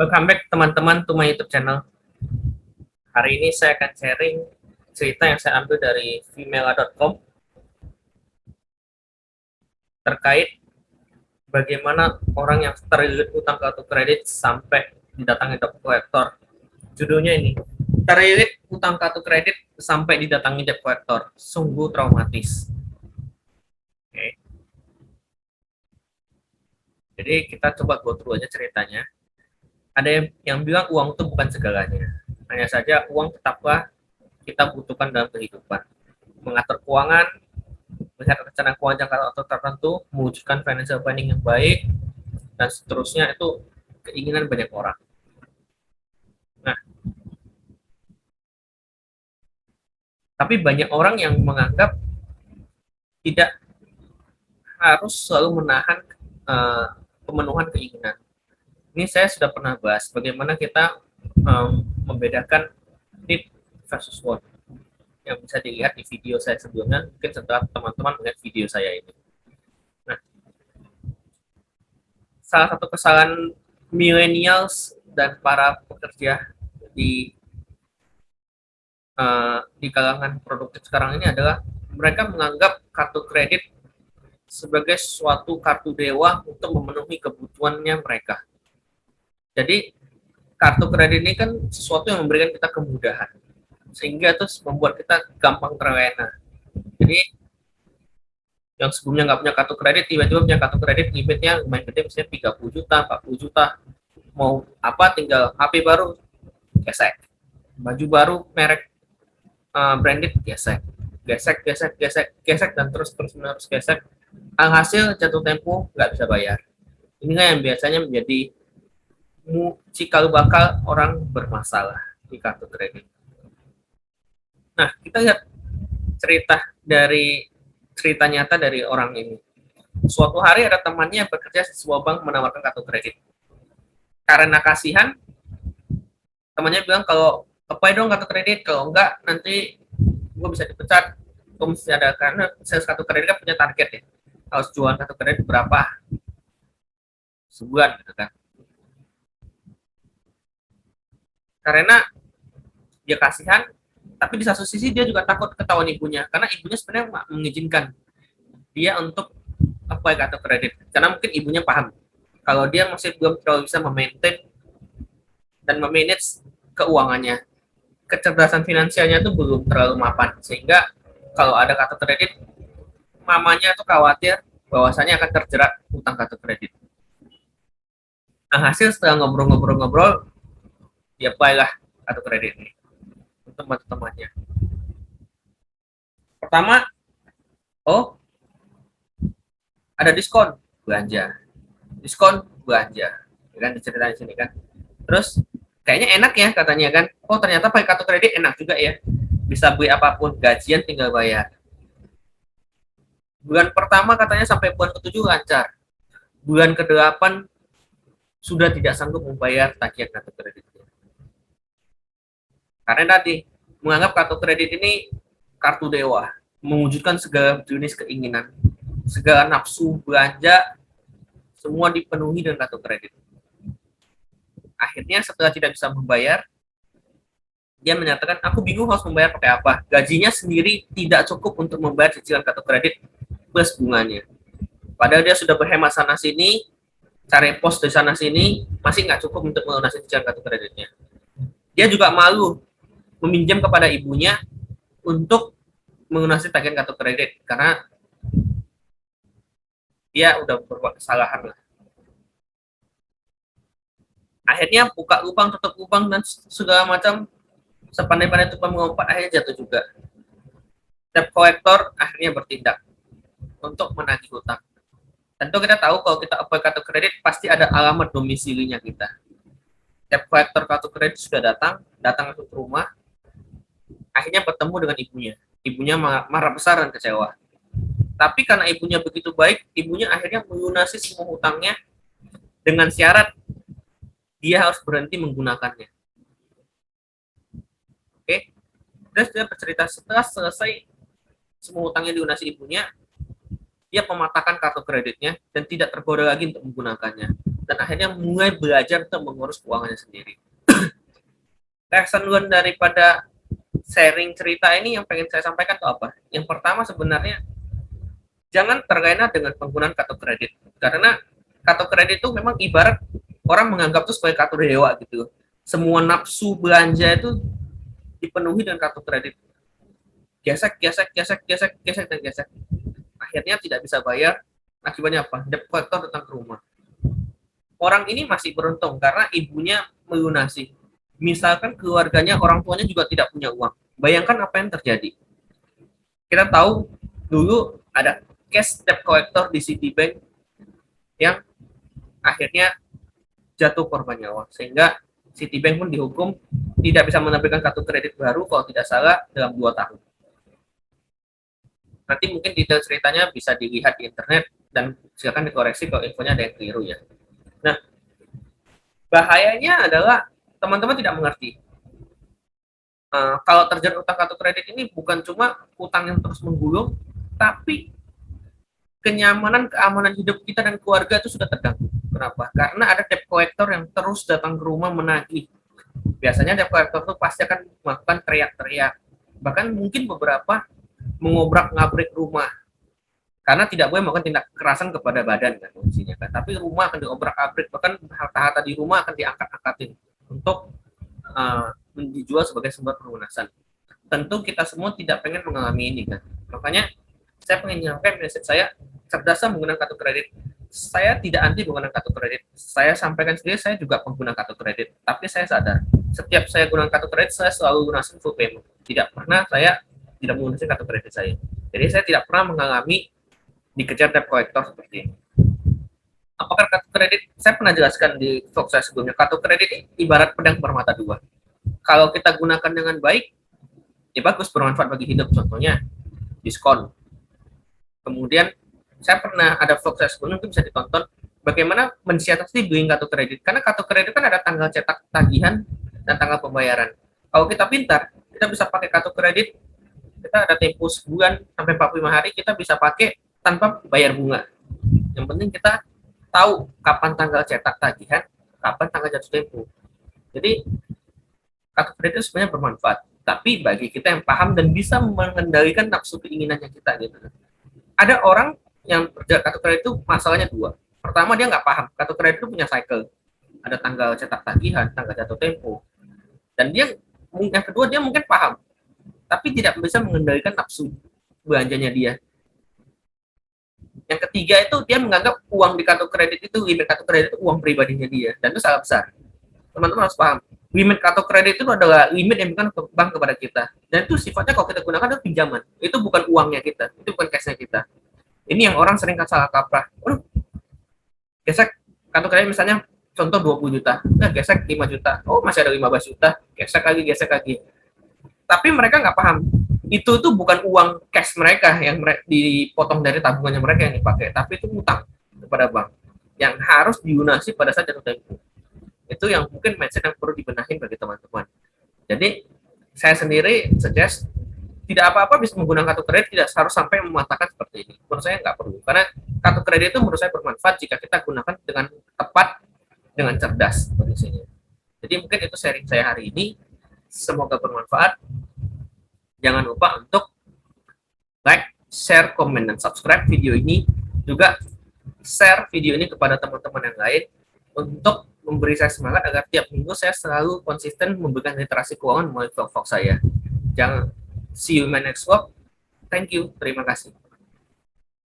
Welcome back teman-teman to my YouTube channel. Hari ini saya akan sharing cerita yang saya ambil dari Vimela.com terkait bagaimana orang yang terlilit utang kartu kredit sampai didatangi debt collector. Judulnya ini, terlilit utang kartu kredit sampai didatangi debt collector, sungguh traumatis. Oke. Jadi kita coba go through aja ceritanya. Ada yang bilang uang itu bukan segalanya. Hanya saja uang tetaplah kita butuhkan dalam kehidupan. Mengatur keuangan, melihat rencana keuangan jangka waktu tertentu, mewujudkan financial planning yang baik, dan seterusnya itu keinginan banyak orang. Nah, tapi banyak orang yang menganggap tidak harus selalu menahan pemenuhan keinginan. Ini saya sudah pernah bahas bagaimana kita membedakan need versus want yang bisa dilihat di video saya sebelumnya, mungkin setelah teman-teman melihat video saya ini. Nah, salah satu kesalahan millennials dan para pekerja di di kalangan produktif sekarang ini adalah mereka menganggap kartu kredit sebagai suatu kartu dewa untuk memenuhi kebutuhannya mereka. Jadi kartu kredit ini kan sesuatu yang memberikan kita kemudahan, sehingga itu membuat kita gampang terlena. Jadi yang sebelumnya nggak punya kartu kredit, tiba-tiba punya kartu kredit, limitnya lumayan gede, misalnya 30 juta, 40 juta, mau apa tinggal HP baru, gesek. Baju baru, merek branded, gesek. Gesek, gesek, gesek, gesek, dan terus menerus gesek. Alhasil jatuh tempo nggak bisa bayar. Inilah yang biasanya menjadi cikal bakal orang bermasalah di kartu kredit. Nah, kita lihat cerita nyata dari orang ini. Suatu hari ada temannya yang bekerja di sebuah bank menawarkan kartu kredit. Karena kasihan, temannya bilang kalau apply dong kartu kredit, kalau enggak nanti gue bisa dipecat. Gue mesti ada, karena sales kartu kredit kan punya target ya, harus jualan kartu kredit berapa sebulan gitu kan. Karena dia kasihan, tapi di satu sisi dia juga takut ketahuan ibunya, karena ibunya sebenarnya mengizinkan dia untuk apply kartu kredit, karena mungkin ibunya paham kalau dia masih belum terlalu bisa memaintain dan memanage keuangannya, kecerdasan finansialnya itu belum terlalu mapan, sehingga kalau ada kartu kredit, mamanya tuh khawatir bahwasanya akan terjerat utang kartu kredit. Nah, hasil setelah ngobrol-ngobrol, dia apply lah kartu kredit ini untuk teman-temannya. Pertama, oh ada diskon belanja, kan diceritain sini kan. Terus kayaknya enak ya katanya kan. Oh ternyata pakai kartu kredit enak juga ya. Bisa beli apapun, gajian tinggal bayar. Bulan pertama katanya sampai bulan ke-7 lancar. Bulan ke-8 sudah tidak sanggup membayar tagihan kartu kreditnya. Karena tadi menganggap kartu kredit ini kartu dewa, mewujudkan segala jenis keinginan, segala nafsu belanja, semua dipenuhi dengan kartu kredit. Akhirnya setelah tidak bisa membayar, dia menyatakan, aku bingung harus membayar pakai apa. Gajinya sendiri tidak cukup untuk membayar cicilan kartu kredit plus bunganya. Padahal dia sudah berhemat sana sini, cari pos di sana sini, masih nggak cukup untuk melunasi cicilan kartu kreditnya. Dia juga malu meminjam kepada ibunya untuk melunasi tagihan kartu kredit, karena dia udah berbuat kesalahan lah. Akhirnya buka lubang, tutup lubang, dan segala macam, sepandai-pandai tukang mengumpat, akhirnya jatuh juga. Debt collector akhirnya bertindak untuk menagih hutang. Tentu kita tahu kalau kita apply kartu kredit pasti ada alamat domisilinya kita. Debt collector kartu kredit sudah datang ke rumah, akhirnya bertemu dengan ibunya. Ibunya marah besar dan kecewa. Tapi karena ibunya begitu baik, ibunya akhirnya melunasi semua hutangnya dengan syarat dia harus berhenti menggunakannya. Oke, terus dia bercerita setelah selesai semua hutangnya dilunasi ibunya, dia mematahkan kartu kreditnya dan tidak tergoda lagi untuk menggunakannya. dan akhirnya mulai belajar untuk mengurus keuangannya sendiri. Lesson learn daripada sharing cerita ini yang pengen saya sampaikan itu apa? Yang pertama sebenarnya jangan terlena dengan penggunaan kartu kredit, karena kartu kredit itu memang ibarat orang menganggap itu sebagai kartu dewa gitu. Semua nafsu belanja itu dipenuhi dengan kartu kredit. Gesek, gesek, gesek, gesek, gesek, dan gesek. Akhirnya tidak bisa bayar. Akibatnya apa? Debt collector datang ke rumah. Orang ini masih beruntung karena ibunya melunasi. Misalkan keluarganya, orang tuanya juga tidak punya uang. Bayangkan apa yang terjadi. Kita tahu dulu ada cash debt collector di Citibank yang akhirnya jatuh korban nyawa. Sehingga Citibank pun dihukum tidak bisa menerbitkan kartu kredit baru kalau tidak salah dalam 2 tahun. Nanti mungkin detail ceritanya bisa dilihat di internet dan silakan dikoreksi kalau infonya ada yang keliru ya. Nah, bahayanya adalah teman-teman tidak mengerti. Kalau terjerat utang kartu kredit ini bukan cuma utang yang terus menggulung, tapi kenyamanan, keamanan hidup kita dan keluarga itu sudah terganggu. Kenapa? Karena ada debt collector yang terus datang ke rumah menagih. Biasanya debt collector itu pasti akan melakukan teriak-teriak. Bahkan mungkin beberapa mengobrak-ngabrik rumah. Karena tidak boleh melakukan tindak kekerasan kepada badan kan fungsinya kan. Tapi rumah akan diobrak-abrik, bahkan harta-harta di rumah akan diangkat-angkatin untuk dijual sebagai sumber pelunasan. Tentu kita semua tidak pengen mengalami ini kan. Makanya saya pengen menyampaikan message saya, cerdas menggunakan kartu kredit. Saya tidak anti menggunakan kartu kredit. Saya sampaikan sendiri, saya juga pengguna kartu kredit. Tapi saya sadar, setiap saya gunakan kartu kredit, saya selalu lunasin full payment. Tidak pernah saya tidak menggunakan kartu kredit saya. Jadi saya tidak pernah mengalami dikejar debt collector seperti ini. Apakah kartu kredit? Saya pernah jelaskan di vlog saya sebelumnya. Kartu kredit ibarat pedang bermata dua. Kalau kita gunakan dengan baik, ya bagus, bermanfaat bagi hidup. Contohnya diskon. Kemudian saya pernah ada vlog saya sebelumnya, mungkin bisa ditonton bagaimana mensiasati billing kartu kredit. Karena kartu kredit kan ada tanggal cetak tagihan dan tanggal pembayaran. Kalau kita pintar, kita bisa pakai kartu kredit. Kita ada tempo sebulan sampai 45 hari, kita bisa pakai tanpa bayar bunga. Yang penting kita tahu kapan tanggal cetak tagihan, kapan tanggal jatuh tempo. Jadi kartu kredit sebenarnya bermanfaat, tapi bagi kita yang paham dan bisa mengendalikan nafsu keinginannya kita gitu. Ada orang yang kartu kredit itu masalahnya dua. Pertama, dia nggak paham kartu kredit itu punya cycle, ada tanggal cetak tagihan, tanggal jatuh tempo, dan dia yang kedua dia mungkin paham, tapi tidak bisa mengendalikan nafsu belanjanya dia. Yang ketiga itu dia menganggap uang di kartu kredit itu, limit kartu kredit itu uang pribadinya dia, dan itu salah besar. Teman-teman harus paham, limit kartu kredit itu adalah limit yang bukan bank kepada kita, dan itu sifatnya kalau kita gunakan itu pinjaman, itu bukan uangnya kita, itu bukan cashnya kita. Ini yang orang sering salah kaprah. Gesek kartu kredit misalnya contoh 20 juta, nah gesek 5 juta, oh masih ada 15 juta, gesek lagi. Tapi mereka nggak paham, itu tuh bukan uang cash mereka yang dipotong dari tabungannya mereka yang dipakai, tapi itu utang kepada bank yang harus dilunasi pada saat jatuh tempo. Itu yang mungkin mindset yang perlu dibenahin bagi teman-teman. Jadi saya sendiri suggest tidak apa-apa bisa menggunakan kartu kredit, tidak harus sampai mematahkan seperti ini. Menurut saya nggak perlu, karena kartu kredit itu menurut saya bermanfaat jika kita gunakan dengan tepat, dengan cerdas kondisinya. Jadi mungkin itu sharing saya hari ini. Semoga bermanfaat. Jangan lupa untuk like, share, komen, dan subscribe video ini. Juga share video ini kepada teman-teman yang lain untuk memberi saya semangat agar tiap minggu saya selalu konsisten memberikan literasi keuangan melalui vlog-vlog saya. Jangan see you in my next vlog. Thank you. Terima kasih.